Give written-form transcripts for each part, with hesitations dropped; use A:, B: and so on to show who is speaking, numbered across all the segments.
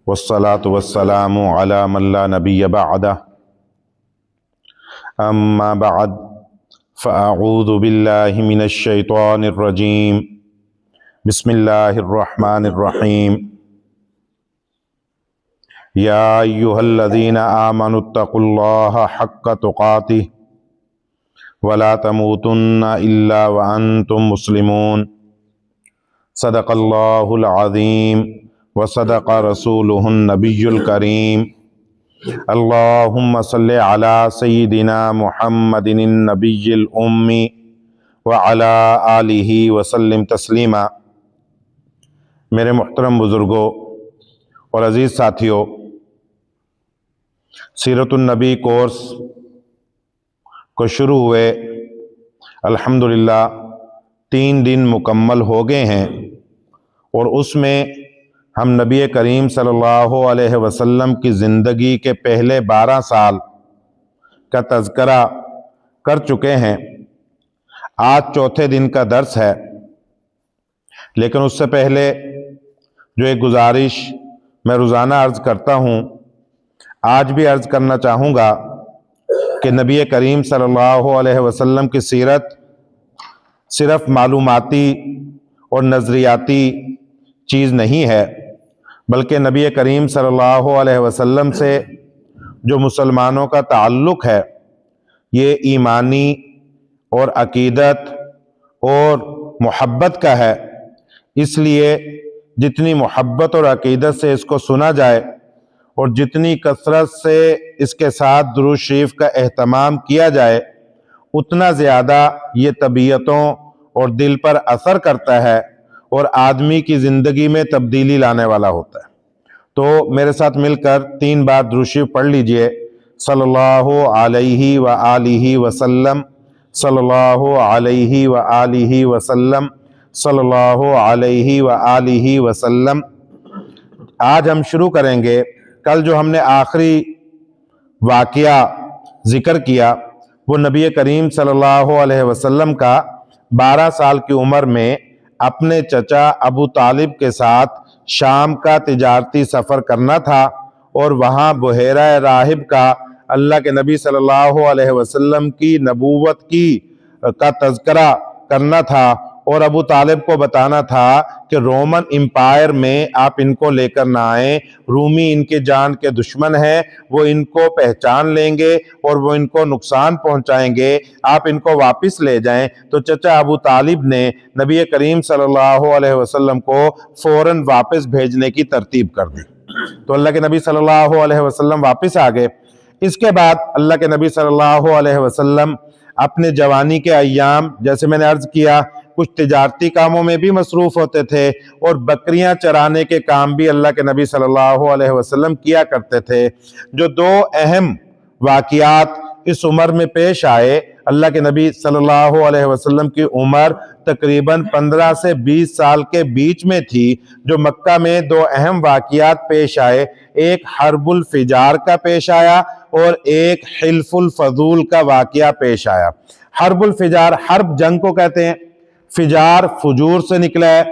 A: والصلاة والسلام على من لا نبي بعده أما بعد فأعوذ بالله من الشيطان الرجيم بسم الله الرحمن الرحيم يا أيها الذين آمنوا اتقوا الله حق تقاته ولا تموتن إلا وأنتم مسلمون صدق الله العظيم وصدق رسوله النبي الكريم اللهم صل على سيدنا محمد النبي الأمي وعلى آله وسلم تسلیما۔ میرے محترم بزرگوں اور عزیز ساتھیوں، سیرت النبی کورس کو شروع ہوئے الحمدللہ 3 دن مکمل ہو گئے ہیں، اور اس میں ہم نبی کریم صلی اللہ علیہ وسلم کی زندگی کے پہلے 12 سال کا تذکرہ کر چکے ہیں۔ آج چوتھے دن کا درس ہے، لیکن اس سے پہلے جو ایک گزارش میں روزانہ عرض کرتا ہوں، آج بھی عرض کرنا چاہوں گا کہ نبی کریم صلی اللہ علیہ وسلم کی سیرت صرف معلوماتی اور نظریاتی چیز نہیں ہے، بلکہ نبی کریم صلی اللہ علیہ وسلم سے جو مسلمانوں کا تعلق ہے یہ ایمانی اور عقیدت اور محبت کا ہے۔ اس لیے جتنی محبت اور عقیدت سے اس کو سنا جائے اور جتنی کثرت سے اس کے ساتھ درود شریف کا اہتمام کیا جائے، اتنا زیادہ یہ طبیعتوں اور دل پر اثر کرتا ہے اور آدمی کی زندگی میں تبدیلی لانے والا ہوتا ہے۔ تو میرے ساتھ مل کر 3 بار درود شریف پڑھ لیجئے، صلی اللہ علیہ وآلہ وسلم، صلی اللہ علیہ وآلہ وسلم، صلی اللہ علیہ وآلہ وسلم۔ آج ہم شروع کریں گے، کل جو ہم نے آخری واقعہ ذکر کیا وہ نبی کریم صلی اللہ علیہ وسلم کا 12 سال کی عمر میں اپنے چچا ابو طالب کے ساتھ شام کا تجارتی سفر کرنا تھا، اور وہاں بحیرہ راہب کا اللہ کے نبی صلی اللہ علیہ وسلم کی نبوت کا تذکرہ کرنا تھا، اور ابو طالب کو بتانا تھا کہ رومن امپائر میں آپ ان کو لے کر نہ آئیں، رومی ان کے جان کے دشمن ہیں، وہ ان کو پہچان لیں گے اور وہ ان کو نقصان پہنچائیں گے، آپ ان کو واپس لے جائیں۔ تو چچا ابو طالب نے نبی کریم صلی اللہ علیہ وسلم کو فوراً واپس بھیجنے کی ترتیب کر دی۔ تو اللہ کے نبی صلی اللہ علیہ وسلم واپس آ گئے۔ اس کے بعد اللہ کے نبی صلی اللہ علیہ وسلم اپنے جوانی کے ایام، جیسے میں نے عرض کیا، کچھ تجارتی کاموں میں بھی مصروف ہوتے تھے، اور بکریاں چرانے کے کام بھی اللہ کے نبی صلی اللہ علیہ وسلم کیا کرتے تھے۔ جو 2 اہم واقعات اس عمر میں پیش آئے، اللہ کے نبی صلی اللہ علیہ وسلم کی عمر تقریباً 15 سے 20 سال کے بیچ میں تھی۔ جو مکہ میں 2 اہم واقعات پیش آئے، ایک حرب الفجار کا پیش آیا اور ایک حلف الفضول کا واقعہ پیش آیا۔ حرب الفجار، حرب جنگ کو کہتے ہیں، فجار فجور سے نکلا ہے۔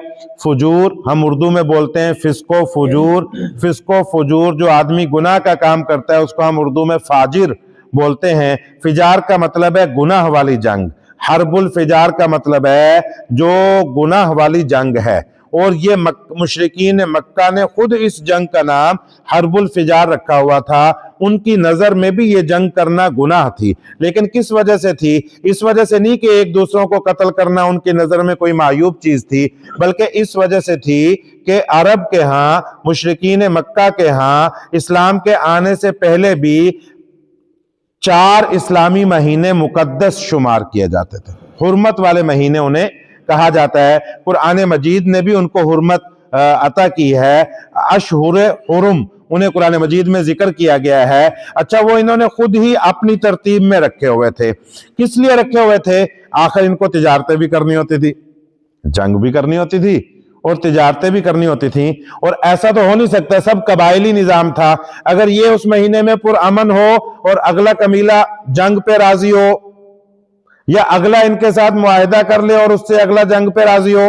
A: فجور ہم اردو میں بولتے ہیں فسق و فجور، فسق و فجور جو آدمی گناہ کا کام کرتا ہے اس کو ہم اردو میں فاجر بولتے ہیں۔ فجار کا مطلب ہے گناہ والی جنگ، حرب الفجار کا مطلب ہے جو گناہ والی جنگ ہے، اور یہ مشرکین مکہ نے خود اس جنگ کا نام حرب الفجار رکھا ہوا تھا۔ ان کی نظر میں بھی یہ جنگ کرنا گناہ تھی، لیکن کس وجہ سے تھی؟ اس وجہ سے نہیں کہ ایک دوسروں کو قتل کرنا ان کی نظر میں کوئی معیوب چیز تھی، بلکہ اس وجہ سے تھی کہ عرب کے ہاں، مشرکین مکہ کے ہاں اسلام کے آنے سے پہلے بھی 4 اسلامی مہینے مقدس شمار کیے جاتے تھے، حرمت والے مہینے انہیں کہا جاتا ہے۔ قرآن مجید نے بھی ان کو حرمت عطا کی ہے، اشہر حرم انہیں قرآن مجید میں ذکر کیا گیا ہے۔ اچھا، وہ انہوں نے خود ہی اپنی ترتیب میں رکھے ہوئے تھے۔ کس لیے رکھے ہوئے تھے؟ آخر ان کو تجارتیں بھی کرنی ہوتی تھی، جنگ بھی کرنی ہوتی تھی اور تجارتیں بھی کرنی ہوتی تھیں، اور ایسا تو ہو نہیں سکتا، سب قبائلی نظام تھا۔ اگر یہ اس مہینے میں پرامن ہو اور اگلا قبیلہ جنگ پہ راضی ہو، یا اگلا ان کے ساتھ معاہدہ کر لے اور اس سے اگلا جنگ پہ راضی ہو،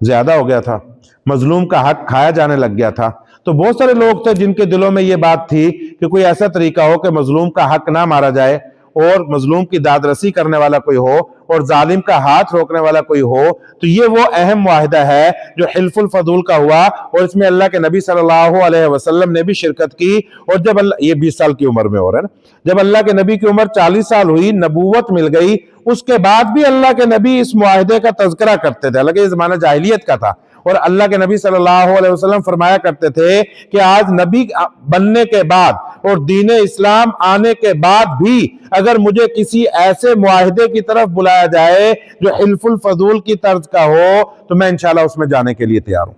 A: زیادہ ہو گیا تھا، مظلوم کا حق کھایا جانے لگ گیا تھا. تو بہت سارے لوگ تھے جن کے دلوں میں یہ بات تھی کہ کوئی ایسا طریقہ ہو کہ مظلوم کا حق نہ مارا جائے اور مظلوم کی داد رسی کرنے والا کوئی ہو اور ظالم کا ہاتھ روکنے والا کوئی ہو. تو یہ وہ اہم معاہدہ ہے جو حلف الفضول کا ہوا، اور اس میں اللہ کے نبی صلی اللہ علیہ وسلم نے بھی شرکت کی. اور جب یہ 20 سال کی عمر میں ہو رہا ہے نا، جب اللہ کے نبی کی عمر 40 سال ہوئی، نبوت مل گئی، اس کے بعد بھی اللہ کے نبی اس معاہدے کا تذکرہ کرتے تھے. حالانکہ یہ زمانہ جاہلیت کا تھا، اور اللہ کے نبی صلی اللہ علیہ وسلم فرمایا کرتے تھے کہ آج نبی بننے کے بعد اور دین اسلام آنے کے بعد بھی اگر مجھے کسی ایسے معاہدے کی طرف بلایا جائے جو حلف الفضول کی طرز کا ہو تو میں انشاءاللہ اس میں جانے کے لیے تیار ہوں.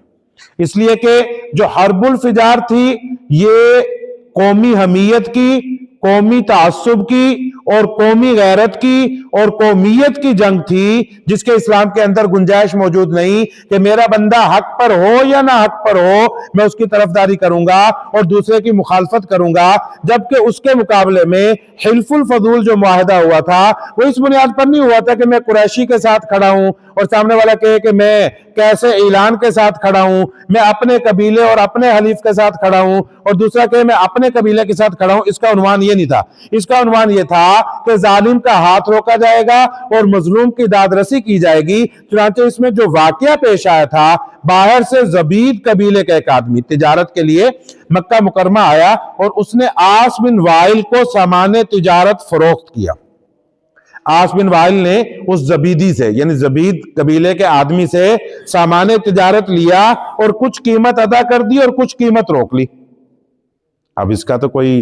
A: اس لیے کہ جو حرب الفجار تھی یہ قومی حمیت کی، قومی تعصب کی اور قومی غیرت کی اور قومیت کی جنگ تھی، جس کے اسلام کے اندر گنجائش موجود نہیں کہ میرا بندہ حق پر ہو یا نہ حق پر ہو میں اس کی طرفداری کروں گا اور دوسرے کی مخالفت کروں گا. جبکہ اس کے مقابلے میں حلف الفضول جو معاہدہ ہوا تھا وہ اس بنیاد پر نہیں ہوا تھا کہ میں قریشی کے ساتھ کھڑا ہوں اور سامنے والا کہے کہ میں کیسے اعلان کے ساتھ کھڑا ہوں، میں اپنے قبیلے اور اپنے حلیف کے ساتھ کھڑا ہوں، اور دوسرا کہے میں اپنے قبیلے کے ساتھ کھڑا ہوں. اس کا عنوان یہ نہیں تھا. اس کا عنوان یہ تھا کہ ظالم کا ہاتھ روکا جائے گا اور مظلوم کی داد رسی کی جائے گی. چنانچہ اس میں جو واقعہ پیش آیا تھا، باہر سے زبید قبیلے کا ایک آدمی تجارت کے لیے مکہ مکرمہ آیا اور اس نے عاص بن وائل کو سامان تجارت فروخت کیا. عاص بن وائل نے اس زبیدی سے یعنی زبید قبیلے کے آدمی سے سامان تجارت لیا اور کچھ قیمت ادا کر دی اور کچھ قیمت روک لی. اب اس کا تو کوئی،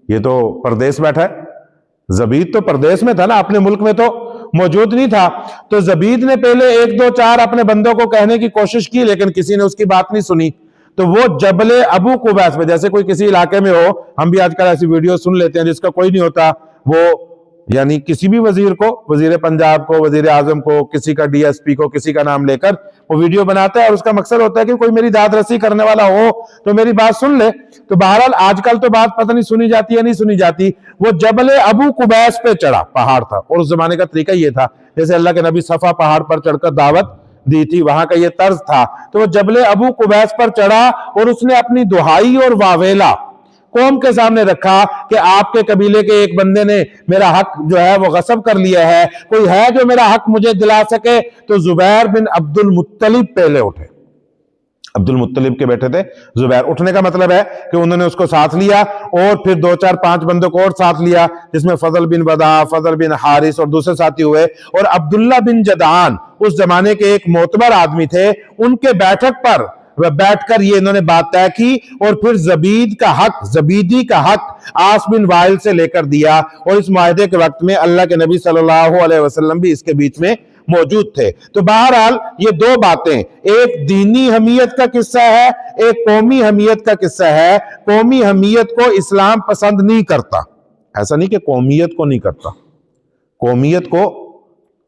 A: یہ تو پردیس بیٹھا ہے، زبید تو پردیس میں تھا نا، اپنے ملک میں تو موجود نہیں تھا. تو زبید نے پہلے 1 2 4 اپنے بندوں کو کہنے کی کوشش کی لیکن کسی نے اس کی بات نہیں سنی. تو وہ جبل ابو قبیس میں، جیسے کوئی کسی علاقے میں ہو، ہم بھی آج کل ایسی ویڈیو سن لیتے ہیں جس کا کوئی نہیں ہوتا، وہ یعنی کسی بھی وزیر کو، وزیر پنجاب کو، وزیر اعظم کو، کسی کا ڈی ایس پی کو، کسی کا نام لے کر وہ ویڈیو بناتا ہے اور اس کا مقصد ہوتا ہے کہ کوئی میری داد رسی کرنے والا ہو تو میری بات سن لے. تو بہرحال آج کل تو بات پتہ نہیں سنی جاتی یا نہیں سنی جاتی. وہ جبل ابو قبیس پہ چڑھا، پہاڑ تھا، اور اس زمانے کا طریقہ یہ تھا جیسے اللہ کے نبی صفا پہاڑ پر چڑھ کر دعوت دی تھی، وہاں کا یہ طرز تھا. تو وہ جبل ابو قبیس پر چڑھا اور اس نے اپنی دہائی اور واویلا قوم کے سامنے رکھا کہ آپ کے قبیلے کے ایک بندے نے میرا حق جو ہے وہ غصب کر لیا ہے، کوئی ہے جو میرا حق مجھے دلا سکے؟ تو زبیر بن عبد المطلب پہلے اٹھے. عبد المطلب کے بیٹے تھے زبیر. اٹھنے کا مطلب ہے کہ انہوں نے اس کو ساتھ لیا اور پھر 2 4 5 بندوں کو اور ساتھ لیا، جس میں فضل بن ودا، فضل بن حارث اور دوسرے ساتھی ہوئے. اور عبداللہ بن جدعان اس زمانے کے ایک معتبر آدمی تھے، ان کے بیٹھک پر بیٹھ کر یہ انہوں نے بات طے کی اور پھر زبیدی کا حق عاص بن وائل سے لے کر دیا. اور اس معاہدے کے وقت میں اللہ کے نبی صلی اللہ علیہ وسلم بھی اس کے بیچ میں موجود تھے. تو بہرحال یہ 2 باتیں، ایک دینی حمیت کا قصہ ہے، ایک قومی حمیت کا قصہ ہے. قومی حمیت کو اسلام پسند نہیں کرتا، ایسا نہیں کہ قومیت کو نہیں کرتا، قومیت کو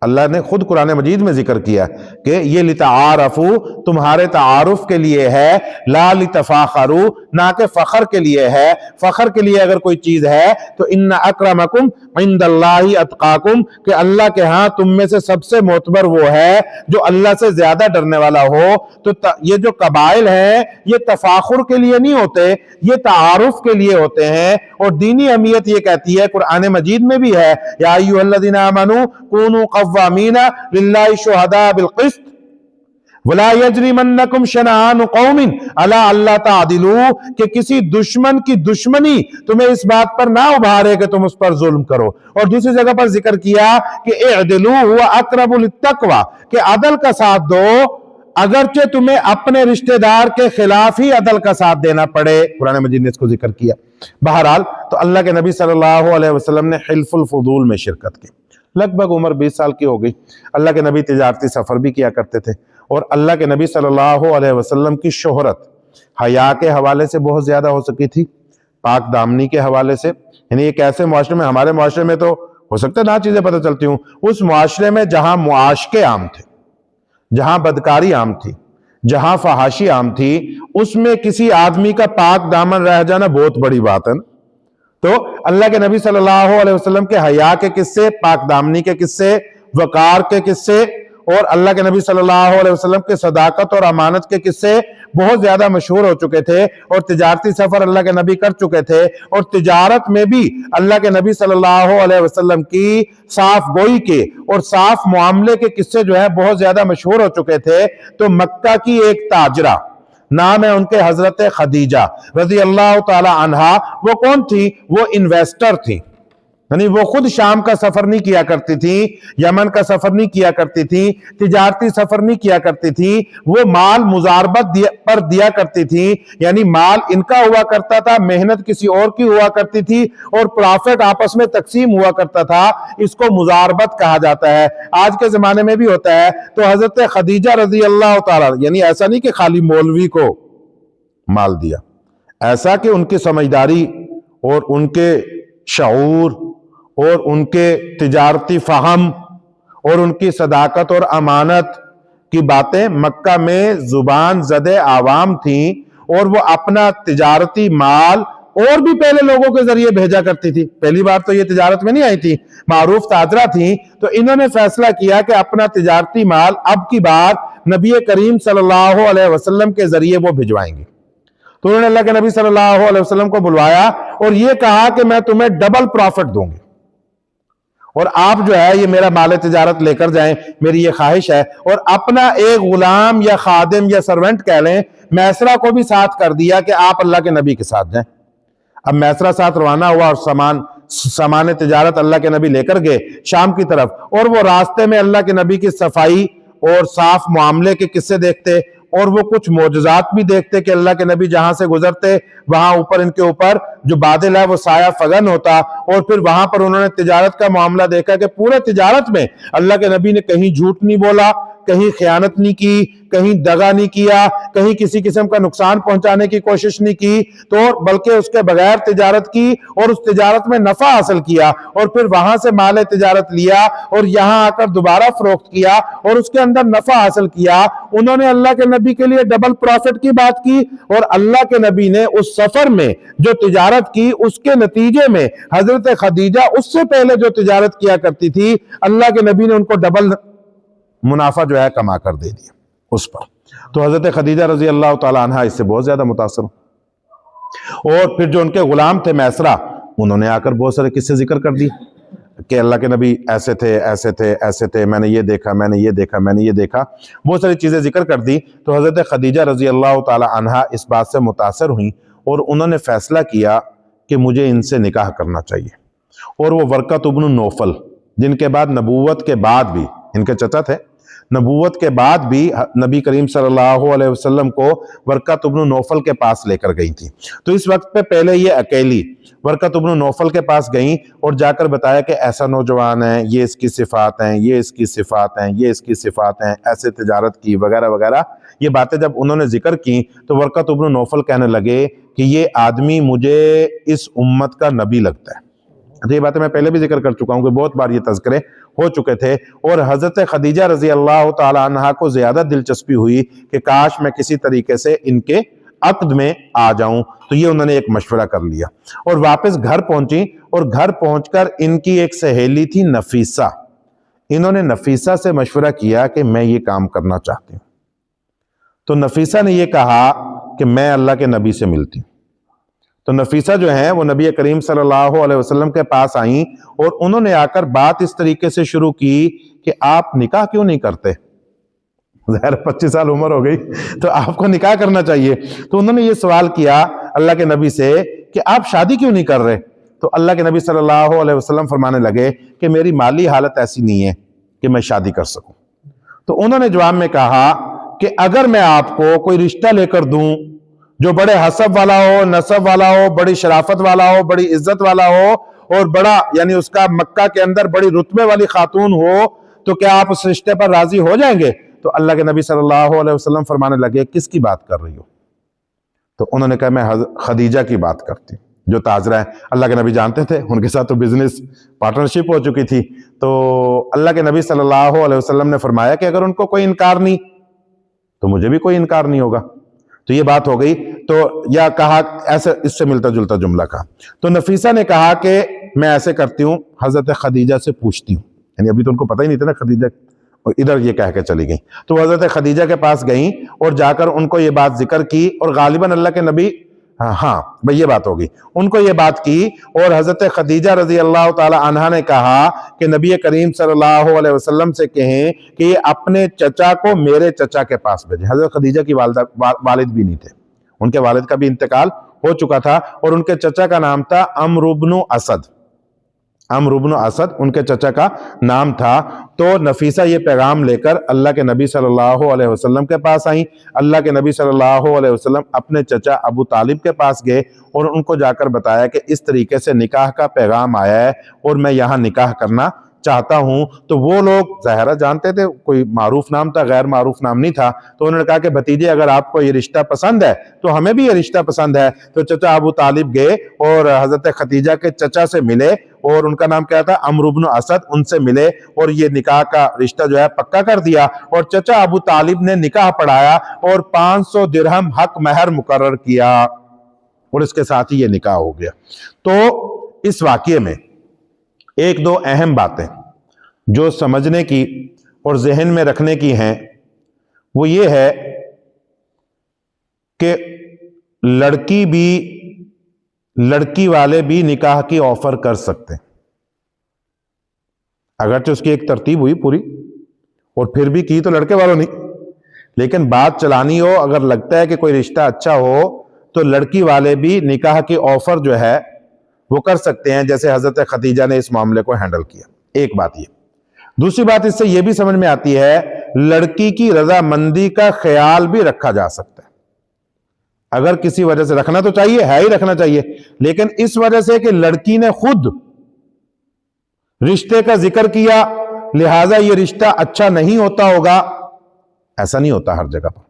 A: اللہ نے خود قرآن مجید میں ذکر کیا کہ یہ لتعارفوا، تمہارے تعارف کے لیے ہے، لا لتفاخروا، نہ کہ فخر کے لیے ہے. فخر کے لیے اگر کوئی چیز ہے تو ان اکرمکم عند اللہ اتقاکم، کہ اللہ کے ہاں تم میں سے سب سے معتبر وہ ہے جو اللہ سے زیادہ ڈرنے والا ہو. تو یہ جو قبائل ہیں یہ تفاخر کے لیے نہیں ہوتے، یہ تعارف کے لیے ہوتے ہیں. اور دینی اہمیت یہ کہتی ہے، قرآن مجید میں بھی ہے، یا ایھا الذین آمنوا کونوا قوامین للہ شہداء بالقسط ولا یجرمنکم شنآن قوم علی الا تعدلوا، کہ کسی دشمن کی دشمنی تمہیں اس بات پر نہ ابھارے کہ تم اس پر ظلم کرو. اور دوسری جگہ پر ذکر کیا کہ اعدلوا هو اقرب للتقوی، کہ عدل کا ساتھ دو اگرچہ تمہیں اپنے رشتہ دار کے خلاف ہی عدل کا ساتھ دینا پڑے. قرآن مجید نے اس کو ذکر کیا. بہرحال تو اللہ کے نبی صلی اللہ علیہ وسلم نے حلف الفضول میں شرکت کی. لگ بھگ عمر 20 سال کی ہو گئی. اللہ کے نبی تجارتی سفر بھی کیا کرتے تھے اور اللہ کے نبی صلی اللہ علیہ وسلم کی شہرت حیا کے حوالے سے بہت زیادہ ہو سکی تھی، پاک دامنی کے حوالے سے. یعنی ایک ایسے معاشرے میں، ہمارے معاشرے میں تو ہو سکتا ہے نہ چیزیں پتہ چلتی ہوں، اس معاشرے میں جہاں معاشقے عام تھے، جہاں بدکاری عام تھی، جہاں فحاشی عام تھی، اس میں کسی آدمی کا پاک دامن رہ جانا بہت بڑی بات ہے. تو اللہ کے نبی صلی اللہ علیہ وسلم کے حیا کے قصے، پاک دامنی کے قصے، وقار کے قصے اور اللہ کے نبی صلی اللہ علیہ وسلم کے صداقت اور امانت کے قصے بہت زیادہ مشہور ہو چکے تھے، اور تجارتی سفر اللہ کے نبی کر چکے تھے، اور تجارت میں بھی اللہ کے نبی صلی اللہ علیہ وسلم کی صاف گوئی کے اور صاف معاملے کے قصے جو ہے بہت زیادہ مشہور ہو چکے تھے۔ تو مکہ کی ایک تاجرہ، نام ہے ان کے حضرت خدیجہ رضی اللہ تعالی عنہا، وہ کون تھی؟ وہ انویسٹر تھی، یعنی وہ خود شام کا سفر نہیں کیا کرتی تھی، یمن کا سفر نہیں کیا کرتی تھی، تجارتی سفر نہیں کیا کرتی تھی، وہ مال مزاربت پر دیا کرتی تھی، یعنی مال ان کا ہوا کرتا تھا، محنت کسی اور کی ہوا کرتی تھی، اور پرافٹ آپس میں تقسیم ہوا کرتا تھا، اس کو مزاربت کہا جاتا ہے۔ آج کے زمانے میں بھی ہوتا ہے۔ تو حضرت خدیجہ رضی اللہ تعالیٰ، یعنی ایسا نہیں کہ خالی مولوی کو مال دیا، ایسا کہ ان کی سمجھداری اور ان کے شعور اور ان کے تجارتی فہم اور ان کی صداقت اور امانت کی باتیں مکہ میں زبان زدہ عوام تھیں، اور وہ اپنا تجارتی مال اور بھی پہلے لوگوں کے ذریعے بھیجا کرتی تھی۔ پہلی بار تو یہ تجارت میں نہیں آئی تھی، معروف تاجرہ تھیں، تو انہوں نے فیصلہ کیا کہ اپنا تجارتی مال اب کی بار نبی کریم صلی اللہ علیہ وسلم کے ذریعے وہ بھجوائیں گے۔ تو انہوں نے اللہ کے نبی صلی اللہ علیہ وسلم کو بلوایا اور یہ کہا کہ میں تمہیں ڈبل پروفٹ دوں گی، اور آپ جو ہے یہ میرا مال تجارت لے کر جائیں، میری یہ خواہش ہے۔ اور اپنا ایک غلام یا خادم یا سرونٹ کہہ لیں، میسرہ کو بھی ساتھ کر دیا کہ آپ اللہ کے نبی کے ساتھ جائیں۔ اب میسرہ ساتھ روانہ ہوا اور سامان تجارت اللہ کے نبی لے کر گئے شام کی طرف، اور وہ راستے میں اللہ کے نبی کی صفائی اور صاف معاملے کے قصے دیکھتے، اور وہ کچھ معجزات بھی دیکھتے کہ اللہ کے نبی جہاں سے گزرتے وہاں اوپر ان کے اوپر جو بادل ہے وہ سایہ فگن ہوتا، اور پھر وہاں پر انہوں نے تجارت کا معاملہ دیکھا کہ پورے تجارت میں اللہ کے نبی نے کہیں جھوٹ نہیں بولا، کہیں خیانت نہیں کی، کہیں دغا نہیں کیا، کہیں کسی قسم کا نقصان پہنچانے کی کوشش نہیں کی، تو بلکہ اس کے بغیر تجارت کی اور اس تجارت میں نفع حاصل کیا، اور پھر وہاں سے مال تجارت لیا اور یہاں آ کر دوبارہ فروخت کیا اور اس کے اندر نفع حاصل کیا۔ انہوں نے اللہ کے نبی کے لیے ڈبل پروفٹ کی بات کی، اور اللہ کے نبی نے اس سفر میں جو تجارت کی اس کے نتیجے میں حضرت خدیجہ اس سے پہلے جو تجارت کیا کرتی تھی، اللہ کے نبی نے ان کو ڈبل منافع جو ہے کما کر دے دیا اس پر۔ تو حضرت خدیجہ رضی اللہ تعالیٰ عنہ اس سے بہت زیادہ متاثر ہوں، اور پھر جو ان کے غلام تھے میسرہ، انہوں نے آ کر بہت سارے قصے ذکر کر دی کہ اللہ کے نبی ایسے تھے ایسے تھے ایسے تھے، میں نے یہ دیکھا میں نے یہ دیکھا میں نے یہ دیکھا، بہت ساری چیزیں ذکر کر دی۔ تو حضرت خدیجہ رضی اللہ تعالیٰ عنہ اس بات سے متاثر ہوئیں، اور انہوں نے فیصلہ کیا کہ مجھے ان سے نکاح کرنا چاہیے۔ اور وہ ورقۃ بن نوفل، جن کے بعد نبوت کے بعد بھی، ان کے چچا تھے، نبوت کے بعد بھی نبی کریم صلی اللہ علیہ وسلم کو ورقۃ بن نوفل کے پاس لے کر گئی تھی۔ تو اس وقت پہ پہلے یہ اکیلی ورقۃ بن نوفل کے پاس گئیں اور جا کر بتایا کہ ایسا نوجوان ہے، یہ اس کی صفات ہیں، یہ اس کی صفات ہیں، یہ اس کی صفات ہیں، ایسے تجارت کی وغیرہ وغیرہ۔ یہ باتیں جب انہوں نے ذکر کی تو ورقۃ بن نوفل کہنے لگے کہ یہ آدمی مجھے اس امت کا نبی لگتا ہے۔ یہ باتیں میں پہلے بھی ذکر کر چکا ہوں کہ بہت بار یہ تذکرے ہو چکے تھے، اور حضرت خدیجہ رضی اللہ تعالی عنہا کو زیادہ دلچسپی ہوئی کہ کاش میں کسی طریقے سے ان کے عقد میں آ جاؤں۔ تو یہ انہوں نے ایک مشورہ کر لیا اور واپس گھر پہنچی، اور گھر پہنچ کر ان کی ایک سہیلی تھی نفیسہ، انہوں نے نفیسہ سے مشورہ کیا کہ میں یہ کام کرنا چاہتی ہوں۔ تو نفیسہ نے یہ کہا کہ میں اللہ کے نبی سے ملتی ہوں۔ تو نفیسہ جو ہیں وہ نبی کریم صلی اللہ علیہ وسلم کے پاس آئیں، اور انہوں نے آ کر بات اس طریقے سے شروع کی کہ آپ نکاح کیوں نہیں کرتے؟ ظاہر 25 سال عمر ہو گئی تو آپ کو نکاح کرنا چاہیے۔ تو انہوں نے یہ سوال کیا اللہ کے نبی سے کہ آپ شادی کیوں نہیں کر رہے؟ تو اللہ کے نبی صلی اللہ علیہ وسلم فرمانے لگے کہ میری مالی حالت ایسی نہیں ہے کہ میں شادی کر سکوں۔ تو انہوں نے جواب میں کہا کہ اگر میں آپ کو کوئی رشتہ لے کر دوں جو بڑے حسب والا ہو، نسب والا ہو، بڑی شرافت والا ہو، بڑی عزت والا ہو، اور بڑا یعنی اس کا مکہ کے اندر بڑی رتبے والی خاتون ہو، تو کیا آپ اس رشتے پر راضی ہو جائیں گے؟ تو اللہ کے نبی صلی اللہ علیہ وسلم فرمانے لگے کس کی بات کر رہی ہو؟ تو انہوں نے کہا میں خدیجہ کی بات کرتی ہوں جو تاجرہ ہیں۔ اللہ کے نبی جانتے تھے ان کے ساتھ تو بزنس پارٹنرشپ ہو چکی تھی۔ تو اللہ کے نبی صلی اللہ علیہ وسلم نے فرمایا کہ اگر ان کو کوئی انکار نہیں تو مجھے بھی کوئی انکار نہیں ہوگا۔ تو یہ بات ہو گئی۔ تو یا کہا ایسے اس سے ملتا جلتا جملہ کہا۔ تو نفیسہ نے کہا کہ میں ایسے کرتی ہوں، حضرت خدیجہ سے پوچھتی ہوں، یعنی ابھی تو ان کو پتہ ہی نہیں تھا نا خدیجہ ادھر یہ کہہ کے چلی گئیں. تو حضرت خدیجہ کے پاس گئیں اور جا کر ان کو یہ بات ذکر کی, اور غالباً اللہ کے نبی, ہاں بھئی یہ بات ہوگی, ان کو یہ بات کی, اور حضرت خدیجہ رضی اللہ تعالی عنہا نے کہا کہ نبی کریم صلی اللہ علیہ وسلم سے کہیں کہ یہ اپنے چچا کو میرے چچا کے پاس بھیجیں. حضرت خدیجہ کی والد بھی نہیں تھے, ان کے والد کا بھی انتقال ہو چکا تھا, اور ان کے چچا کا نام تھا عمرو بن اسد. عمرو بن اسد ان کے چچا کا نام تھا. تو نفیسہ یہ پیغام لے کر اللہ کے نبی صلی اللہ علیہ وسلم کے پاس آئیں. اللہ کے نبی صلی اللہ علیہ وسلم اپنے چچا ابو طالب کے پاس گئے اور ان کو جا کر بتایا کہ اس طریقے سے نکاح کا پیغام آیا ہے اور میں یہاں نکاح کرنا چاہتا ہوں. تو وہ لوگ ظاہرہ جانتے تھے, کوئی معروف نام تھا, غیر معروف نام نہیں تھا. تو انہوں نے کہا کہ بھتیجے اگر آپ کو یہ رشتہ پسند ہے تو ہمیں بھی یہ رشتہ پسند ہے. تو چچا ابو طالب گئے اور حضرت خدیجہ کے چچا سے ملے, اور ان کا نام کیا تھا, عمرو بن اسد, ان سے ملے اور یہ نکاح کا رشتہ جو ہے پکا کر دیا. اور چچا ابو طالب نے نکاح پڑھایا اور 500 درہم حق مہر مقرر کیا, اور اس کے ساتھ ہی یہ نکاح ہو گیا. تو اس واقعے میں ایک دو اہم باتیں جو سمجھنے کی اور ذہن میں رکھنے کی ہیں, وہ یہ ہے کہ لڑکی بھی, لڑکی والے بھی نکاح کی آفر کر سکتے ہیں, اگرچہ اس کی ایک ترتیب ہوئی پوری, اور پھر بھی کی تو لڑکے والوں نہیں, لیکن بات چلانی ہو, اگر لگتا ہے کہ کوئی رشتہ اچھا ہو تو لڑکی والے بھی نکاح کی آفر جو ہے وہ کر سکتے ہیں, جیسے حضرت خدیجہ نے اس معاملے کو ہینڈل کیا. ایک بات یہ. دوسری بات اس سے یہ بھی سمجھ میں آتی ہے, لڑکی کی رضامندی کا خیال بھی رکھا جا سکتا ہے. اگر کسی وجہ سے رکھنا تو چاہیے, ہے ہی رکھنا چاہیے, لیکن اس وجہ سے کہ لڑکی نے خود رشتے کا ذکر کیا لہذا یہ رشتہ اچھا نہیں ہوتا ہوگا, ایسا نہیں ہوتا ہر جگہ پر.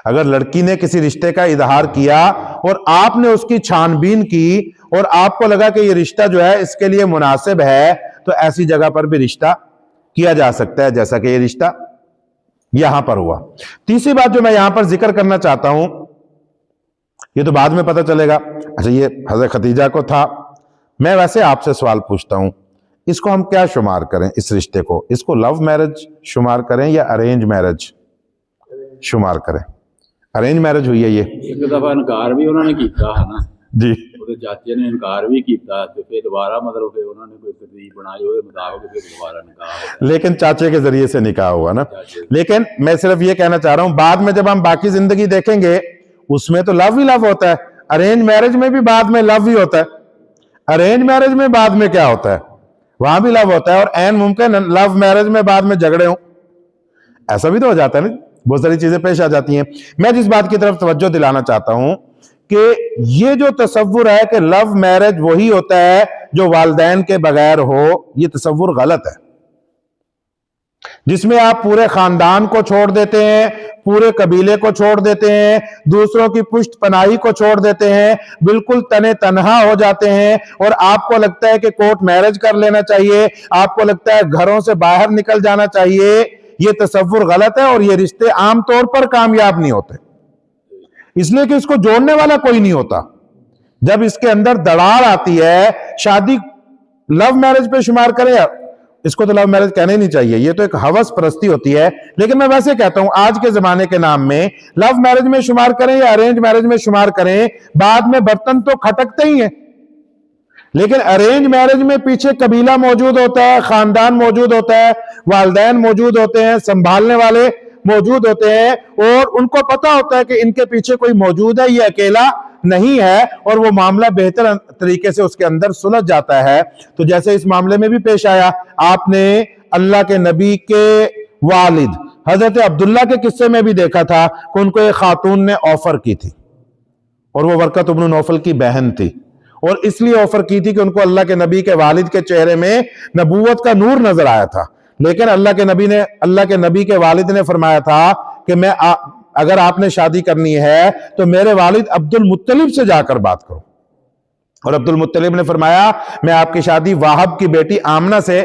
A: اگر لڑکی نے کسی رشتے کا اظہار کیا اور آپ نے اس کی چھان بین کی اور آپ کو لگا کہ یہ رشتہ جو ہے اس کے لیے مناسب ہے, تو ایسی جگہ پر بھی رشتہ کیا جا سکتا ہے, جیسا کہ یہ رشتہ یہاں پر ہوا. تیسری بات جو میں یہاں پر ذکر کرنا چاہتا ہوں, یہ تو بعد میں پتہ چلے گا. اچھا, یہ حضرت خدیجہ کو تھا. میں ویسے آپ سے سوال پوچھتا ہوں, اس کو ہم کیا شمار کریں, اس رشتے کو, اس کو لو میرج شمار کریں یا ارینج میرج شمار کریں؟ ارینج میرج ہوئی ہے یہ.
B: ایک دفعہ انکار بھی انہوں نے کیتا ہے نا
A: جی,
B: چاچے نے انکار بھی کیتا, تو پھر دوبارہ مطلب کہ انہوں نے کوئی ترتیب بنائی ہوئے مطابق پھر دوبارہ نکاح,
A: لیکن چاچے کے ذریعے سے نکاح ہوا نا. لیکن میں صرف یہ کہنا چاہ رہا ہوں, بعد میں جب ہم باقی زندگی دیکھیں گے اس میں تو لو ہی لو ہوتا ہے. ارینج میرج میں بھی بعد میں لو ہی ہوتا ہے. ارینج میرج میں بعد میں کیا ہوتا ہے, وہاں بھی لو ہوتا ہے, اور این ممکن لو میرج میں بعد میں جھگڑے ہوں, ایسا بھی تو ہو جاتا ہے نا, بہت ساری چیزیں پیش آ جاتی ہیں. میں جس بات کی طرف توجہ دلانا چاہتا ہوں کہ یہ جو تصور ہے کہ لو میرج وہی ہوتا ہے جو والدین کے بغیر ہو, یہ تصور غلط ہے. جس میں آپ پورے خاندان کو چھوڑ دیتے ہیں, پورے قبیلے کو چھوڑ دیتے ہیں, دوسروں کی پشت پناہی کو چھوڑ دیتے ہیں, بالکل تنے تنہا ہو جاتے ہیں, اور آپ کو لگتا ہے کہ کورٹ میرج کر لینا چاہیے, آپ کو لگتا ہے گھروں سے باہر نکل جانا چاہیے. یہ تصور غلط ہے, اور یہ رشتے عام طور پر کامیاب نہیں ہوتے, اس لیے کہ اس کو جوڑنے والا کوئی نہیں ہوتا. جب اس کے اندر دراڑ آتی ہے, شادی لو میرج پہ شمار کریں, اس کو تو لو میرج کہنے نہیں چاہیے, یہ تو ایک ہوس پرستی ہوتی ہے. لیکن میں ویسے کہتا ہوں آج کے زمانے کے نام میں لو میرج میں شمار کریں یا ارینج میرج میں شمار کریں, بعد میں برتن تو کھٹکتے ہی ہیں. لیکن ارینج میرج میں پیچھے قبیلہ موجود ہوتا ہے, خاندان موجود ہوتا ہے, والدین موجود ہوتے ہیں, سنبھالنے والے موجود ہوتے ہیں, اور ان کو پتا ہوتا ہے کہ ان کے پیچھے کوئی موجود ہے, یہ اکیلا نہیں ہے, اور وہ معاملہ بہتر طریقے سے اس کے اندر سلجھ جاتا ہے. تو جیسے اس معاملے میں بھی پیش آیا, آپ نے اللہ کے نبی کے والد حضرت عبداللہ کے قصے میں بھی دیکھا تھا کہ ان کو ایک خاتون نے آفر کی تھی, اور وہ ورقۃ بن نوفل کی بہن تھی, اور اس لیے آفر کی تھی کہ ان کو اللہ کے نبی کے والد کے چہرے میں نبوت کا نور نظر آیا تھا. لیکن اللہ کے نبی کے والد نے فرمایا تھا کہ اگر آپ نے شادی کرنی ہے تو میرے والد عبد المطلب سے جا کر بات کرو. اور عبد المطلب نے فرمایا میں آپ کی شادی واہب کی بیٹی آمنہ سے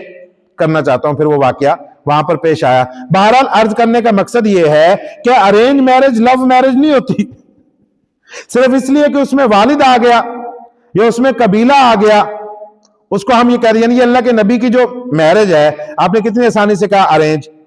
A: کرنا چاہتا ہوں. پھر وہ واقعہ وہاں پر پیش آیا. بہرحال عرض کرنے کا مقصد یہ ہے کہ ارینج میرج لو میرج نہیں ہوتی صرف اس لیے کہ اس میں والد آ گیا یا اس میں قبیلہ آ گیا, اس کو ہم یہ کہہ رہے ہیں. یعنی اللہ کے نبی کی جو میرج ہے, آپ نے کتنی آسانی سے کہا ارینج,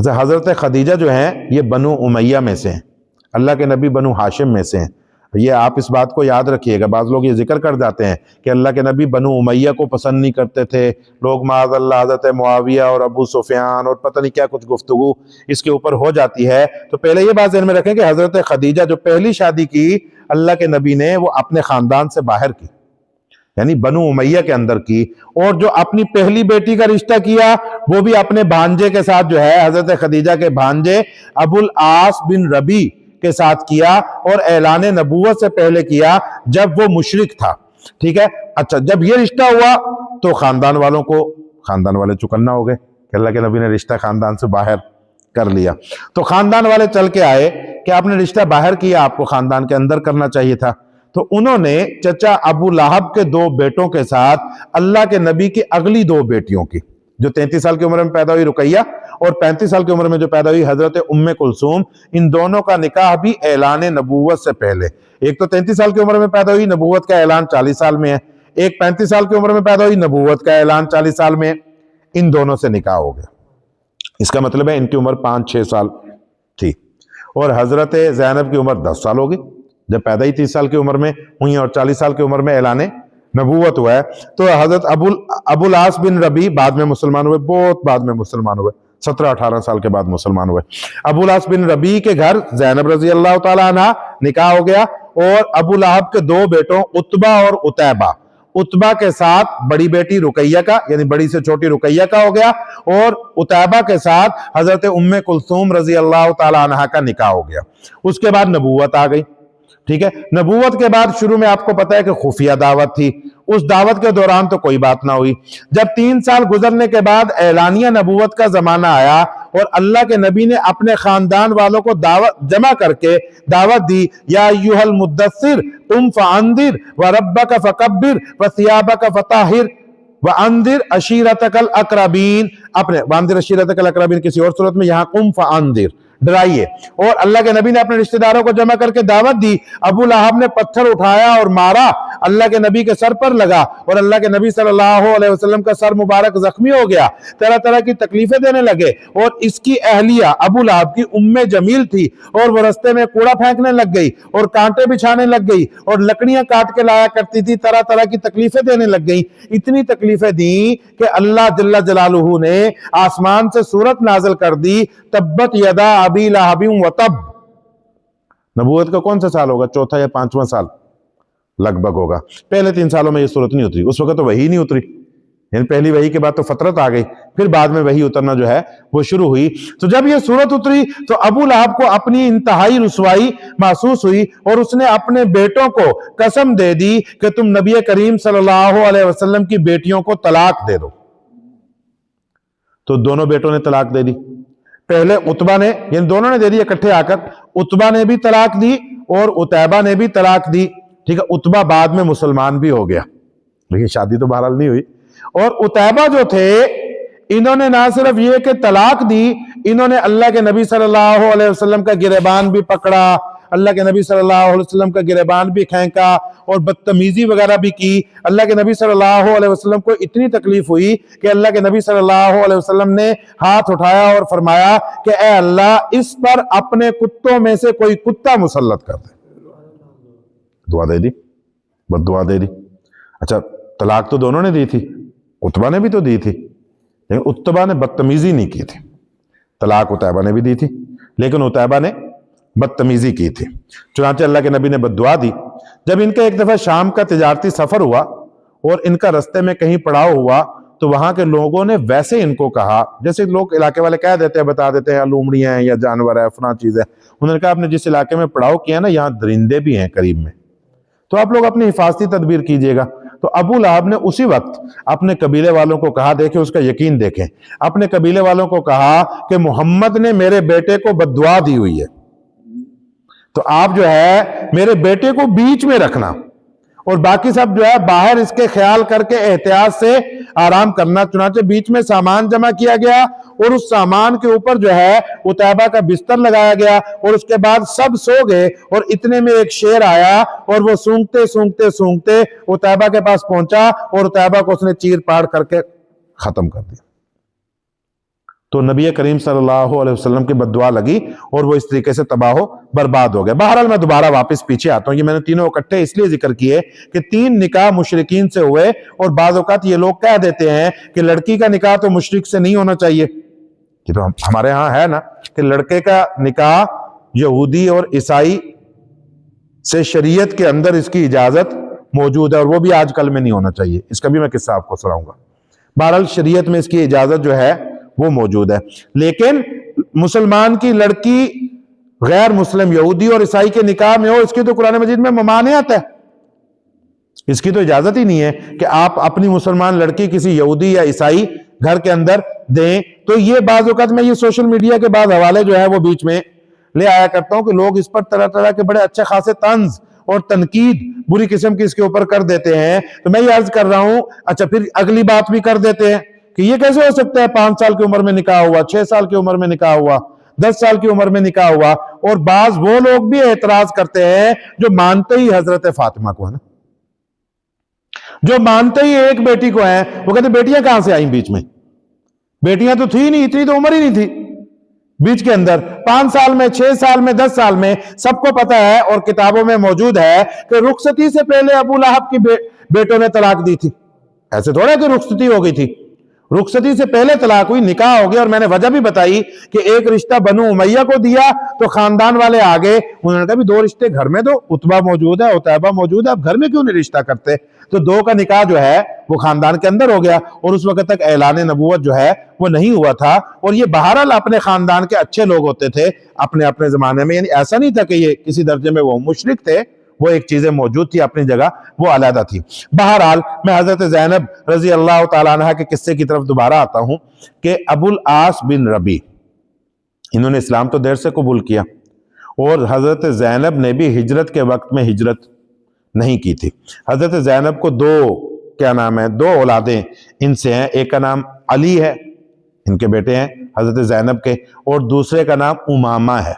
A: اچھا، حضرت خدیجہ جو ہیں یہ بنو امیہ میں سے ہیں، اللہ کے نبی بنو ہاشم میں سے ہیں۔ یہ آپ اس بات کو یاد رکھیے گا، بعض لوگ یہ ذکر کر جاتے ہیں کہ اللہ کے نبی بنو امیہ کو پسند نہیں کرتے تھے، لوگ معاذ اللہ حضرت معاویہ اور ابو سفیان اور پتہ نہیں کیا کچھ گفتگو اس کے اوپر ہو جاتی ہے۔ تو پہلے یہ بات ذہن میں رکھیں کہ حضرت خدیجہ جو پہلی شادی کی اللہ کے نبی نے وہ اپنے خاندان سے باہر کی، یعنی بنو امیہ کے اندر کی، اور جو اپنی پہلی بیٹی کا رشتہ کیا وہ بھی اپنے بھانجے کے ساتھ جو ہے حضرت خدیجہ کے بھانجے ابو العاص بن ربی کے ساتھ کیا، اور اعلان نبوت سے پہلے کیا جب وہ مشرک تھا، ٹھیک ہے۔ اچھا، جب یہ رشتہ ہوا تو خاندان والے چکنا ہو گئے کہ اللہ کے نبی نے رشتہ خاندان سے باہر کر لیا، تو خاندان والے چل کے آئے کہ آپ نے رشتہ باہر کیا، آپ کو خاندان کے اندر کرنا چاہیے تھا۔ تو انہوں نے چچا ابو لہب کے 2 بیٹوں کے ساتھ اللہ کے نبی کی اگلی 2 بیٹیوں کی، جو 33 سال کی عمر میں پیدا ہوئی رقیہ اور 35 سال کی عمر میں جو پیدا ہوئی حضرت ام کلثوم، ان دونوں کا نکاح بھی اعلان نبوت سے پہلے، ایک تو 33 سال کی عمر میں پیدا ہوئی، نبوت کا اعلان 40 سال میں ہے، ایک 35 سال کی عمر میں پیدا ہوئی، نبوت کا اعلان 40 سال میں ہے، ان دونوں سے نکاح ہو گیا۔ اس کا مطلب ہے ان کی عمر 5-6 سال تھی، اور حضرت زینب کی عمر 10 سال ہوگی جب پیدا ہی 30 سال کی عمر میں ہوئی، اور 40 سال کی عمر میں اعلان نبوت ہوا ہے۔ تو حضرت ابو العاص بن ربی بعد میں مسلمان ہوئے، بہت بعد میں مسلمان ہوئے، 17-18 سال کے بعد مسلمان ہوئے۔ ابو العاص بن ربی کے گھر زینب رضی اللہ تعالیٰ عنہ نکاح ہو گیا، اور ابو لہب کے 2 بیٹوں عتبہ اور عتیبہ، عتبہ کے ساتھ بڑی بیٹی رقیہ کا، یعنی بڑی سے چھوٹی رقیہ کا ہو گیا، اور عتیبہ کے ساتھ حضرت ام کلثوم رضی اللہ تعالیٰ عنہ کا نکاح ہو گیا۔ اس کے بعد نبوت آ گئی، ٹھیک ہے۔ نبوت کے بعد شروع میں آپ کو پتا ہے کہ خفیہ دعوت تھی، اس دعوت کے دوران تو کوئی بات نہ ہوئی۔ جب 3 سال گزرنے کے بعد اعلانیہ نبوت کا زمانہ آیا اور اللہ کے نبی نے اپنے خاندان والوں کو جمع کر کے دعوت دی، یا ایھا المدثر قم فانذر وربک فکبر وثیابک فطہر وانذر عشیرتک الاقربین، اپنے وانذر عشیرتک الاقربین کسی اور صورت میں، یہاں قم فانذر، ڈرائیے۔ اور اللہ کے نبی نے اپنے رشتہ داروں کو جمع کر کے دعوت دی۔ ابو لہب نے پتھر اٹھایا اور مارا، اللہ کے نبی کے سر پر لگا، اور اللہ کے نبی صلی اللہ علیہ وسلم کا سر مبارک زخمی ہو گیا، طرح طرح کی تکلیفیں دینے لگے۔ اور اس کی اہلیہ ابو لہب کی ام جمیل تھی، اور وہ رستے میں کوڑا پھینکنے لگ گئی اور کانٹے بچھانے لگ گئی اور لکڑیاں کاٹ کے لایا کرتی تھی، طرح طرح کی تکلیفیں دینے لگ گئی۔ اتنی تکلیفیں دیں کہ اللہ جل جلالہ نے آسمان سے سورت نازل کر دی، تبت یدا ابی لہب وتب۔ نبوت کا کون سا سال ہوگا؟ 4تھا یا 5واں سال لگ بھگ ہوگا۔ پہلے 3 سالوں میں یہ صورت نہیں اتری، اس وقت تو وحی نہیں اتری، یعنی پہلی وحی کے بعد تو فترت آ گئی، پھر بعد میں وحی اترنا جو ہے وہ شروع ہوئی۔ تو جب یہ صورت اتری تو ابو لہب کو اپنی انتہائی رسوائی محسوس ہوئی، اور اس نے اپنے بیٹوں کو قسم دے دی کہ تم نبی کریم صلی اللہ علیہ وسلم کی بیٹیوں کو طلاق دے دو۔ تو دونوں بیٹوں نے طلاق دے دی۔ پہلے عتبہ نے، یعنی دونوں نے دے دی اکٹھے آ کر، عتبہ نے بھی طلاق دی اور عتیبہ نے بھی طلاق دی، ٹھیک ہے۔ عتبہ بعد میں مسلمان بھی ہو گیا، لیکن شادی تو بہرحال نہیں ہوئی۔ اور عتیبہ جو تھے، انہوں نے نہ صرف یہ کہ طلاق دی، انہوں نے اللہ کے نبی صلی اللہ علیہ وسلم کا گریبان بھی پکڑا، اللہ کے نبی صلی اللہ علیہ وسلم کا گریبان بھی کھینکا، اور بدتمیزی وغیرہ بھی کی۔ اللہ کے نبی صلی اللہ علیہ وسلم کو اتنی تکلیف ہوئی کہ اللہ کے نبی صلی اللہ علیہ وسلم نے ہاتھ اٹھایا اور فرمایا کہ اے اللہ، اس پر اپنے کتوں میں سے کوئی کتا مسلط کر دے۔ دعا دے دی، بد دعا دے دی۔ اچھا، طلاق تو دونوں نے دی تھی، عتبہ نے بھی تو دی تھی، لیکن عتبہ نے بدتمیزی نہیں کی تھی۔ طلاق عتیبہ نے بھی دی تھی، لیکن عتیبہ نے بدتمیزی کی تھی۔ چنانچہ اللہ کے نبی نے بد دعا دی۔ جب ان کا ایک دفعہ شام کا تجارتی سفر ہوا اور ان کا رستے میں کہیں پڑاؤ ہوا، تو وہاں کے لوگوں نے ویسے ان کو کہا، جیسے لوگ علاقے والے کہہ دیتے ہیں، بتا دیتے ہیں لومڑیاں ہیں یا جانور ہے، فلاں چیز ہے۔ انہوں نے کہا آپ نے جس علاقے میں پڑاؤ کیا نا، یہاں درندے بھی ہیں قریب میں، تو آپ لوگ اپنی حفاظتی تدبیر کیجئے گا۔ تو ابو لہب نے اسی وقت اپنے قبیلے والوں کو کہا، دیکھیں اس کا یقین دیکھیں، اپنے قبیلے والوں کو کہا کہ محمد نے میرے بیٹے کو بد دعا دی ہوئی ہے، تو آپ جو ہے میرے بیٹے کو بیچ میں رکھنا، اور باقی سب جو ہے باہر اس کے خیال کر کے احتیاط سے آرام کرنا۔ چنانچہ بیچ میں سامان جمع کیا گیا، اور اس سامان کے اوپر جو ہے عتیبہ کا بستر لگایا گیا، اور اس کے بعد سب سو گئے، اور اتنے میں ایک شیر آیا اور وہ سونگتے سونگتے سونگتے عتیبہ کے پاس پہنچا، اور عتیبہ کو اس نے چیر پاڑ کر کے ختم کر دیا۔ تو نبی کریم صلی اللہ علیہ وسلم کی بد دعا لگی اور وہ اس طریقے سے تباہ و برباد ہو گیا۔ بہرحال میں دوبارہ واپس پیچھے آتا ہوں، یہ میں نے تینوں اکٹھے اس لیے ذکر کیے کہ 3 نکاح مشرکین سے ہوئے، اور بعض اوقات یہ لوگ کہہ دیتے ہیں کہ لڑکی کا نکاح تو مشرک سے نہیں ہونا چاہیے۔ یہ تو ہمارے ہاں ہے نا کہ لڑکے کا نکاح یہودی اور عیسائی سے شریعت کے اندر اس کی اجازت موجود ہے، اور وہ بھی آج کل میں نہیں ہونا چاہیے۔ اس کا بھی میں قصہ آپ کو سناؤں گا۔ بہرحال شریعت میں اس کی اجازت جو ہے وہ موجود ہے، لیکن مسلمان کی لڑکی غیر مسلم یہودی اور عیسائی کے نکاح میں ہو، اس کی تو قرآن مجید میں ممانعت ہے، اس کی تو اجازت ہی نہیں ہے کہ آپ اپنی مسلمان لڑکی کسی یہودی یا عیسائی گھر کے اندر دیں۔ تو یہ بعض اوقات میں یہ سوشل میڈیا کے بعض حوالے جو ہے وہ بیچ میں لے آیا کرتا ہوں کہ لوگ اس پر طرح طرح کے بڑے اچھے خاصے طنز اور تنقید بری قسم کی اس کے اوپر کر دیتے ہیں۔ تو میں یہ عرض کر رہا ہوں، اچھا پھر اگلی بات بھی کر دیتے ہیں کہ یہ کیسے ہو سکتا ہے 5 سال کی عمر میں نکاح ہوا، 6 سال کی عمر میں نکاح ہوا، 10 سال کی عمر میں نکاح ہوا، اور بعض وہ لوگ بھی اعتراض کرتے ہیں جو مانتے ہی حضرت فاطمہ کو ہے نا، جو مانتے ہی ایک بیٹی کو ہیں، وہ کہتے بیٹیاں کہاں سے آئیں بیچ میں؟ بیٹیاں تو تھی نہیں، اتنی تو عمر ہی نہیں تھی بیچ کے اندر۔ 5 سال میں، 6 سال میں، 10 سال میں، سب کو پتا ہے اور کتابوں میں موجود ہے کہ رخصتی سے پہلے ابو لہب کی بیٹوں نے طلاق دی تھی۔ ایسے تھوڑا کہ رخصتی ہو گئی تھی، رخصتی سے پہلے طلاق ہوئی، نکاح ہو گیا، اور میں نے وجہ بھی بتائی کہ ایک رشتہ بنو امیہ کو دیا تو خاندان والے آگے انہوں نے کہا بھی 2 رشتے گھر میں، تو عتبہ موجود ہے، عتیبہ موجود ہے، اب گھر میں کیوں نہیں رشتہ کرتے؟ تو 2 کا نکاح جو ہے وہ خاندان کے اندر ہو گیا، اور اس وقت تک اعلان نبوت جو ہے وہ نہیں ہوا تھا۔ اور یہ بہرحال اپنے خاندان کے اچھے لوگ ہوتے تھے اپنے زمانے میں، یعنی ایسا نہیں تھا کہ یہ کسی درجے میں وہ مشرک تھے، وہ ایک چیزیں موجود تھی اپنی جگہ، وہ علیحدہ تھی۔ بہرحال میں حضرت زینب رضی اللہ تعالیٰ عنہ کے قصے کی طرف دوبارہ آتا ہوں کہ ابو العاص بن ربی، انہوں نے اسلام تو دیر سے قبول کیا، اور حضرت زینب نے بھی ہجرت کے وقت میں ہجرت نہیں کی تھی۔ حضرت زینب کو 2 اولادیں ان سے ہیں، ایک کا نام علی ہے، ان کے بیٹے ہیں حضرت زینب کے، اور دوسرے کا نام امامہ ہے،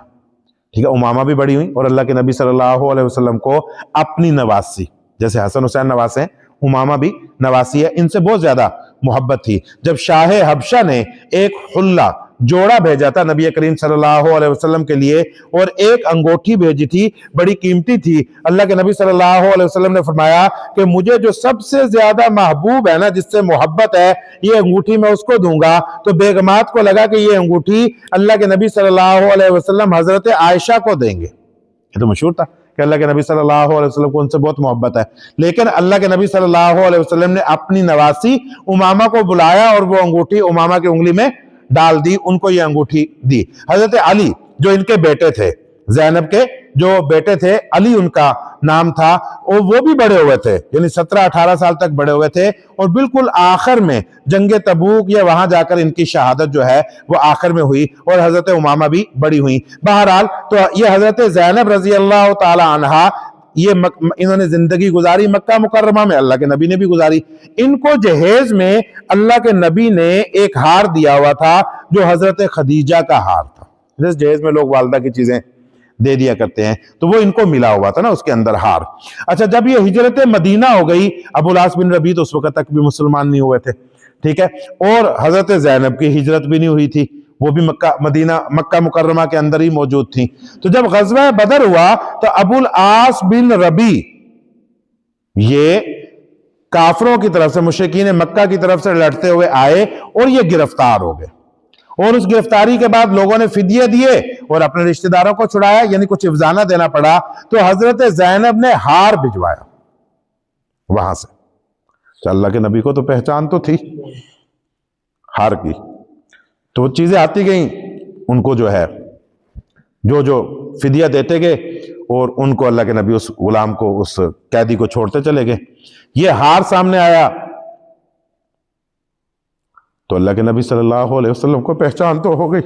A: ٹھیک ہے۔ امامہ بھی بڑی ہوئی اور اللہ کے نبی صلی اللہ علیہ وسلم کو اپنی نواسی، جیسے حسن حسین نواسے ہیں، امامہ بھی نواسی ہے، ان سے بہت زیادہ محبت تھی۔ جب شاہ حبشہ نے ایک حلہ جوڑا بھیجا تھا نبی کریم صلی اللہ علیہ وسلم کے لیے، اور ایک انگوٹھی بھیجی تھی، بڑی قیمتی تھی، اللہ کے نبی صلی اللہ علیہ وسلم نے فرمایا کہ مجھے جو سب سے زیادہ محبوب ہے نا، جس سے محبت ہے، یہ انگوٹھی میں اس کو دوں گا۔ تو بیگمات کو لگا کہ یہ انگوٹھی اللہ کے نبی صلی اللہ علیہ وسلم حضرت عائشہ کو دیں گے، یہ تو مشہور تھا کہ اللہ کے نبی صلی اللہ علیہ وسلم کو ان سے بہت محبت ہے، لیکن اللہ کے نبی صلی اللہ علیہ وسلم نے اپنی نواسی امامہ کو بلایا اور وہ انگوٹھی امامہ کی انگلی میں ڈال دی، ان کو یہ انگوٹھی دی۔ حضرت علی جو ان کے بیٹے تھے، زینب کے جو بیٹے تھے، علی ان کا نام تھا، اور وہ بھی بڑے ہوئے تھے، یعنی 17-18 سال تک بڑے ہوئے تھے، اور بالکل آخر میں جنگ تبوک یا وہاں جا کر ان کی شہادت جو ہے وہ آخر میں ہوئی، اور حضرت امامہ بھی بڑی ہوئی۔ بہرحال تو یہ حضرت زینب رضی اللہ تعالی عنہا، یہ انہوں نے زندگی گزاری مکہ مکرمہ میں، اللہ کے نبی نے بھی گزاری۔ ان کو جہیز میں اللہ کے نبی نے ایک ہار دیا ہوا تھا جو حضرت خدیجہ کا ہار تھا۔ جس جہیز میں لوگ والدہ کی چیزیں دے دیا کرتے ہیں، تو وہ ان کو ملا ہوا تھا نا، اس کے اندر ہار۔ اچھا، جب یہ ہجرت مدینہ ہو گئی، ابو العاص بن ربی تو اس وقت تک بھی مسلمان نہیں ہوئے تھے، ٹھیک ہے، اور حضرت زینب کی ہجرت بھی نہیں ہوئی تھی، وہ بھی مکہ مکرمہ کے اندر ہی موجود تھی۔ تو جب غزوہ بدر ہوا تو ابو العاص بن ربی یہ کافروں کی طرف سے، مشرکین مکہ کی طرف سے لڑتے ہوئے آئے، اور یہ گرفتار ہو گئے، اور اس گرفتاری کے بعد لوگوں نے فدیے دیے اور اپنے رشتہ داروں کو چھڑایا، یعنی کچھ افزانہ دینا پڑا۔ تو حضرت زینب نے ہار بھجوایا وہاں سے، تو اللہ کے نبی کو تو پہچان تو تھی ہار کی، تو وہ چیزیں آتی گئیں، ان کو جو ہے جو فدیہ دیتے گئے، اور ان کو اللہ کے نبی اس غلام کو، اس قیدی کو چھوڑتے چلے گئے۔ یہ ہار سامنے آیا تو اللہ کے نبی صلی اللہ علیہ وسلم کو پہچان تو ہو گئی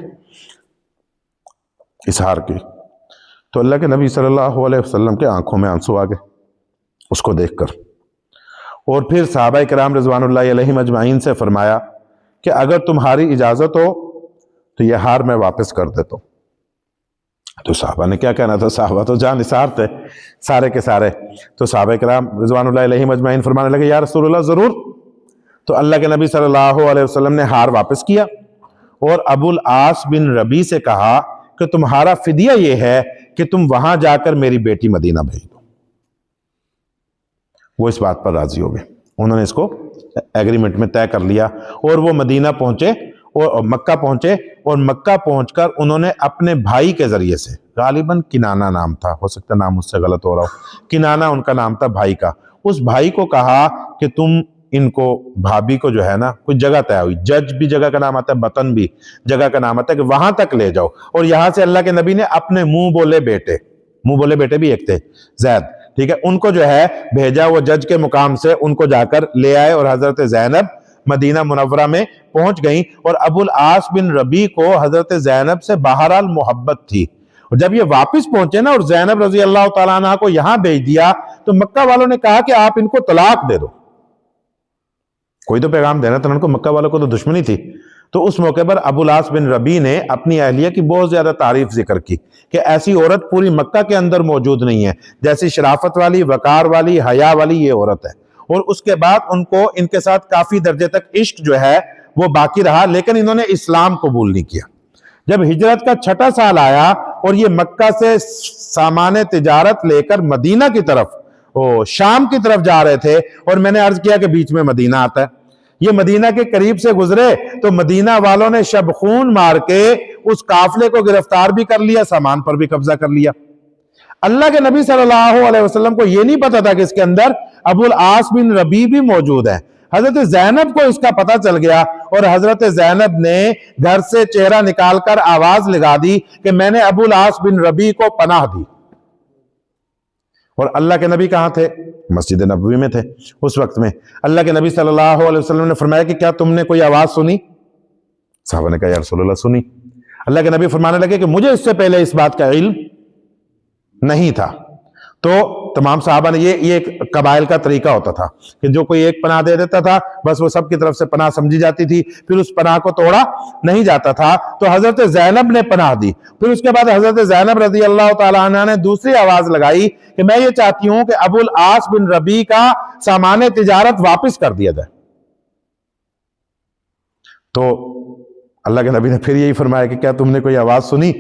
A: اس ہار کی، تو اللہ کے نبی صلی اللہ علیہ وسلم کے آنکھوں میں آنسو آ گئے اس کو دیکھ کر، اور پھر صحابہ کرام رضوان اللہ علیہم اجمعین سے فرمایا کہ اگر تمہاری اجازت ہو تو یہ ہار میں واپس کر دیتا ہوں۔ تو صحابہ نے کیا کہنا تھا، صحابہ تو جان نثار تھے سارے کے سارے، تو صحابہ کرام رضوان اللہ علیہم اجمعین فرمانے لگے یا رسول اللہ ضرور۔ تو اللہ کے نبی صلی اللہ علیہ وسلم نے ہار واپس کیا، اور ابو العاص بن ربی سے کہا کہ تمہارا فدیہ یہ ہے کہ تم وہاں جا کر میری بیٹی مدینہ بھیج دو۔ وہ اس بات پر راضی ہو گئے، انہوں نے اس کو ایگریمنٹ میں طے کر لیا، اور وہ مدینہ پہنچے اور مکہ پہنچے، اور مکہ پہنچ کر انہوں نے اپنے بھائی کے ذریعے سے، غالباً کنانہ نام تھا، ہو سکتا ہے نام اس سے غلط ہو رہا ہو، کنانہ ان کا نام تھا بھائی کا، اس بھائی کو کہا کہ تم ان کو، بھابھی کو جو ہے نا، کوئی جگہ طے ہوئی، جج بھی جگہ کا نام آتا ہے، بطن بھی جگہ کا نام آتا ہے، کہ وہاں تک لے جاؤ، اور یہاں سے اللہ کے نبی نے اپنے منہ بولے بیٹے بھی ایک تھے زید، ٹھیک ہے، ان کو جو ہے بھیجا، وہ جج کے مقام سے ان کو جا کر لے آئے، اور حضرت زینب مدینہ منورہ میں پہنچ گئیں، اور ابو العاص بن ربی کو حضرت زینب سے بہرحال محبت تھی، اور جب یہ واپس پہنچے نا اور زینب رضی اللہ تعالیٰ عنہ کو یہاں بھیج دیا، تو مکہ والوں نے کہا کہ آپ ان کو طلاق دے دو، کوئی تو پیغام دینا تھا ان کو، مکہ والوں کو تو دشمنی تھی۔ تو اس موقع پر ابو العاص بن ربی نے اپنی اہلیہ کی بہت زیادہ تعریف ذکر کی کہ ایسی عورت پوری مکہ کے اندر موجود نہیں ہے، جیسی شرافت والی، وقار والی، حیا والی یہ عورت ہے، اور اس کے بعد ان کو ان کے ساتھ کافی درجے تک عشق جو ہے وہ باقی رہا، لیکن انہوں نے اسلام قبول نہیں کیا۔ جب ہجرت کا 6واں سال آیا اور یہ مکہ سے سامان تجارت لے کر مدینہ کی طرف، شام کی طرف جا رہے تھے، اور میں نے عرض کیا کہ بیچ میں مدینہ آتا ہے، یہ مدینہ کے قریب سے گزرے تو مدینہ والوں نے شب خون مار کے اس قافلے کو گرفتار بھی کر لیا، سامان پر بھی قبضہ کر لیا۔ اللہ کے نبی صلی اللہ علیہ وسلم کو یہ نہیں پتا تھا کہ اس کے اندر ابو العاص بن ربی بھی موجود ہے۔ حضرت زینب کو اس کا پتہ چل گیا، اور حضرت زینب نے گھر سے چہرہ نکال کر آواز لگا دی کہ میں نے ابو العاص بن ربی کو پناہ دی۔ اور اللہ کے نبی کہاں تھے؟ مسجد نبوی میں تھے اس وقت میں۔ اللہ کے نبی صلی اللہ علیہ وسلم نے فرمایا کہ کیا تم نے کوئی آواز سنی؟ صحابہ نے کہا یا رسول اللہ سنی۔ اللہ کے نبی فرمانے لگے کہ مجھے اس سے پہلے اس بات کا علم نہیں تھا۔ تو تمام صحابہ نے یہ ایک قبائل کا طریقہ ہوتا تھا کہ جو کوئی ایک پناہ دے دیتا تھا بس وہ سب کی طرف سے پناہ سمجھی جاتی تھی، پھر اس پناہ کو توڑا نہیں جاتا تھا۔ تو حضرت زینب نے پناہ دی، پھر اس کے بعد حضرت زینب رضی اللہ تعالیٰ عنہ نے دوسری آواز لگائی کہ میں یہ چاہتی ہوں کہ ابو العاص بن ربی کا سامان تجارت واپس کر دیا جائے۔ تو اللہ کے نبی نے پھر یہی فرمایا کہ کیا تم نے کوئی آواز سنی؟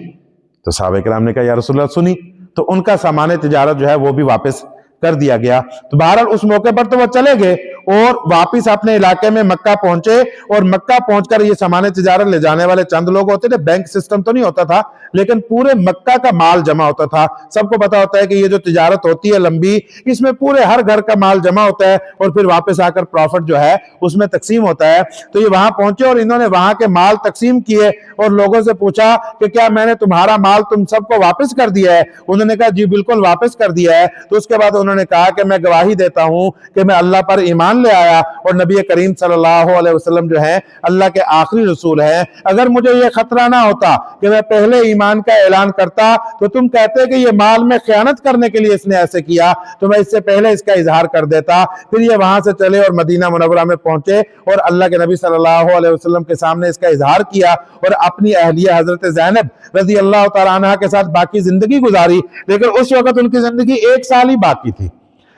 A: تو صحابہ کرام نے کہا یا رسول اللہ سنی۔ تو ان کا سامان تجارت جو ہے وہ بھی واپس کر دیا گیا۔ تو بہرحال اس موقع پر تو وہ چلے گئے اور واپس اپنے علاقے میں مکہ پہنچے، اور مکہ پہنچ کر یہ سامان تجارت لے جانے والے چند لوگ ہوتے تھے، بینک سسٹم تو نہیں ہوتا تھا، لیکن پورے مکہ کا مال جمع ہوتا تھا۔ سب کو پتا ہوتا ہے کہ یہ جو تجارت ہوتی ہے لمبی، اس میں پورے ہر گھر کا مال جمع ہوتا ہے، اور پھر واپس آ کر پروفٹ جو ہے اس میں تقسیم ہوتا ہے۔ تو یہ وہاں پہنچے اور انہوں نے وہاں کے مال تقسیم کیے، اور لوگوں سے پوچھا کہ کیا میں نے تمہارا مال تم سب کو واپس کر دیا ہے؟ انہوں نے کہا جی بالکل واپس کر دیا ہے۔ تو اس کے بعد انہوں نے کہا کہ میں گواہی دیتا ہوں کہ میں اللہ پر ایمان لے آیا، اور نبی کریم صلی اللہ علیہ وسلم جو ہے اللہ کے آخری رسول ہیں۔ اگر مجھے یہ خطرہ نہ ہوتا کہ میں پہلے ایمان کا اعلان کرتا تو تم کہتے کہ یہ مال میں خیانت کرنے کے لیے اس نے ایسے کیا، تو میں اس سے پہلے اس کا اظہار کر دیتا۔ پھر یہ وہاں سے چلے اور مدینہ منورہ میں پہنچے، اور اللہ کے نبی صلی اللہ علیہ وسلم کے سامنے اس کا اظہار کیا، اور اپنی اہلیہ حضرت زینب رضی اللہ تعالیٰ عنہ کے ساتھ باقی زندگی گزاری۔ لیکن اس وقت ان کی زندگی 1 سال ہی باقی تھی،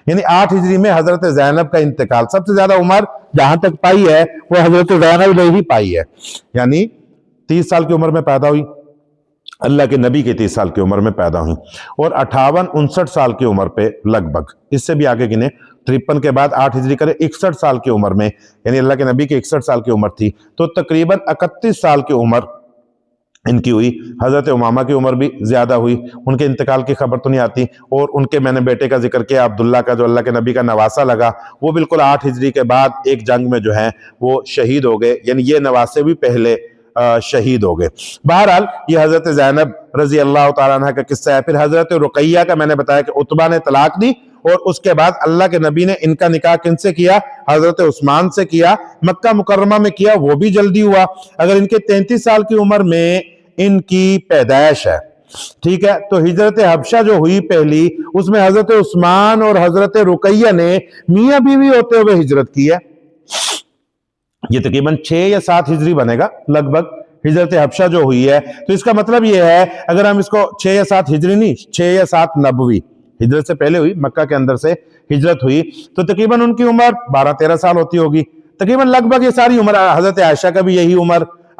A: یعنی 8 ہجری میں حضرت زینب کا انتقال۔ سب سے زیادہ عمر جہاں تک پائی ہے وہ حضرت زینب نے ہی پائی ہے، یعنی 30 سال کی عمر میں پیدا ہوئی، اللہ کے نبی کے 30 سال کی عمر میں پیدا ہوئی، اور 58-59 سال کی عمر پہ لگ بھگ، اس سے بھی آگے گنے 53 کے بعد 8 ہجری کرے 61 سال کی عمر میں، یعنی اللہ کے نبی کی 61 سال کی عمر تھی، تو تقریباً 31 سال کی عمر ان کی ہوئی۔ حضرت امامہ کی عمر بھی زیادہ ہوئی، ان کے انتقال کی خبر تو نہیں آتی، اور ان کے میں نے بیٹے کا ذکر کیا عبداللہ کا، جو اللہ کے نبی کا نواسہ لگا، وہ بالکل 8 ہجری کے بعد ایک جنگ میں جو ہیں وہ شہید ہو گئے، یعنی یہ نواسے بھی پہلے شہید ہو گئے۔ بہرحال یہ حضرت زینب رضی اللہ تعالیٰ عنہ کا قصہ ہے۔ پھر حضرت رقیہ کا میں نے بتایا کہ عتبہ نے طلاق دی، اور اس کے بعد اللہ کے نبی نے ان کا نکاح کن سے کیا؟ حضرت عثمان سے کیا، مکہ مکرمہ میں کیا، وہ بھی جلدی ہوا۔ اگر ان کے 33 سال کی عمر میں ان کی پیدائش ہے، ٹھیک ہے، تو ہجرت حبشہ جو ہوئی پہلی، اس میں حضرت عثمان اور حضرت رقیہ نے میاں بیوی ہوتے ہوئے ہجرت کی ہے۔ یہ تقریباً 6 یا 7 ہجری بنے گا لگ بھگ ہجرت حبشہ جو ہوئی ہے۔ تو اس کا مطلب یہ ہے اگر ہم اس کو 6 یا 7 ہجری نہیں، 6 یا 7 نبوی، ہجرت سے پہلے ہوئی، مکہ کے اندر سے ہجرت ہوئی، تو تقریباً ان کی عمر 12-13 سال ہوتی ہوگی تقریباً، لگ بھگ یہ ساری عمر۔ حضرت عائشہ کا بھی یہی عمر